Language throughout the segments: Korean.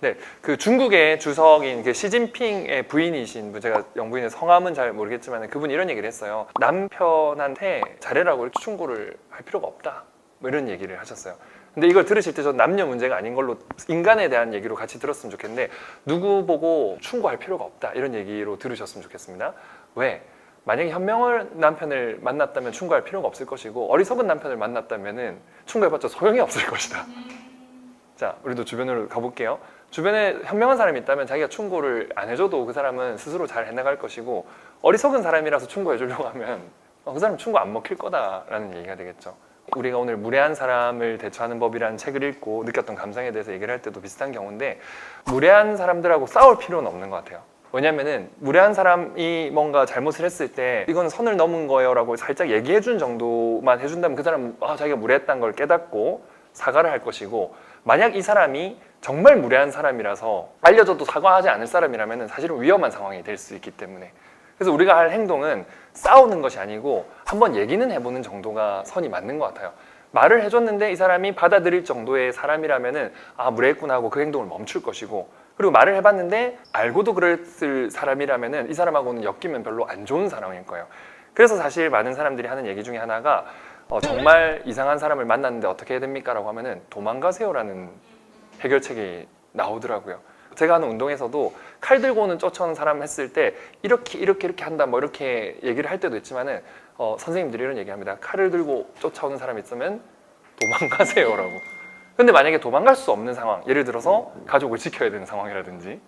네, 그 중국의 주석인 그 시진핑의 부인이신 분, 제가 영부인의 성함은 잘 모르겠지만 그분이 이런 얘기를 했어요. 남편한테 잘해라고 이렇게 충고를 할 필요가 없다, 뭐 이런 얘기를 하셨어요. 근데 이걸 들으실 때 전 남녀 문제가 아닌 걸로 인간에 대한 얘기로 같이 들었으면 좋겠는데, 누구 보고 충고할 필요가 없다 이런 얘기로 들으셨으면 좋겠습니다. 왜? 만약에 현명한 남편을 만났다면 충고할 필요가 없을 것이고, 어리석은 남편을 만났다면 충고해봤자 소용이 없을 것이다. 자, 우리도 주변으로 가볼게요. 주변에 현명한 사람이 있다면 자기가 충고를 안 해줘도 그 사람은 스스로 잘 해나갈 것이고, 어리석은 사람이라서 충고해 주려고 하면 그 사람은 충고 안 먹힐 거다라는 얘기가 되겠죠. 우리가 오늘 무례한 사람을 대처하는 법이라는 책을 읽고 느꼈던 감상에 대해서 얘기를 할 때도 비슷한 경우인데, 무례한 사람들하고 싸울 필요는 없는 것 같아요. 왜냐면은 무례한 사람이 뭔가 잘못을 했을 때 이건 선을 넘은 거예요 라고 살짝 얘기해 준 정도만 해준다면 그 사람은 자기가 무례했다는 걸 깨닫고 사과를 할 것이고, 만약 이 사람이 정말 무례한 사람이라서 알려줘도 사과하지 않을 사람이라면 사실은 위험한 상황이 될 수 있기 때문에, 그래서 우리가 할 행동은 싸우는 것이 아니고 한번 얘기는 해보는 정도가 선이 맞는 것 같아요. 말을 해줬는데 이 사람이 받아들일 정도의 사람이라면 무례했구나 하고 그 행동을 멈출 것이고, 그리고 말을 해봤는데 알고도 그랬을 사람이라면 이 사람하고는 엮이면 별로 안 좋은 상황일 거예요. 그래서 사실 많은 사람들이 하는 얘기 중에 하나가 정말 이상한 사람을 만났는데 어떻게 해야 됩니까? 라고 하면은 도망가세요 라는 해결책이 나오더라고요. 제가 하는 운동에서도 칼 들고 오는 쫓아오는 사람 했을 때 이렇게 한다 뭐 이렇게 얘기를 할 때도 있지만은 선생님들이 이런 얘기합니다. 칼을 들고 쫓아오는 사람이 있으면 도망가세요 라고. 근데 만약에 도망갈 수 없는 상황, 예를 들어서 가족을 지켜야 되는 상황이라든지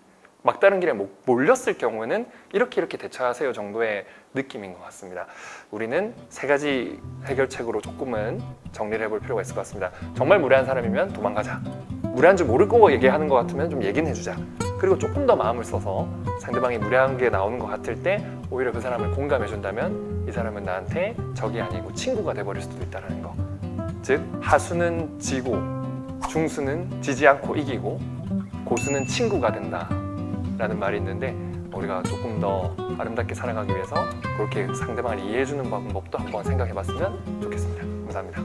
막다른 길에 몰렸을 경우에는 이렇게 대처하세요 정도의 느낌인 것 같습니다. 우리는 세 가지 해결책으로 조금은 정리를 해볼 필요가 있을 것 같습니다. 정말 무례한 사람이면 도망가자. 무례한 줄 모르고 얘기하는 것 같으면 좀 얘기는 해주자. 그리고 조금 더 마음을 써서 상대방이 무례한 게 나오는 것 같을 때 오히려 그 사람을 공감해 준다면 이 사람은 나한테 적이 아니고 친구가 돼버릴 수도 있다는 거. 즉 하수는 지고 중수는 지지 않고 이기고 고수는 친구가 된다 라는 말이 있는데, 우리가 조금 더 아름답게 살아가기 위해서 그렇게 상대방을 이해해주는 방법도 한번 생각해 봤으면 좋겠습니다. 감사합니다.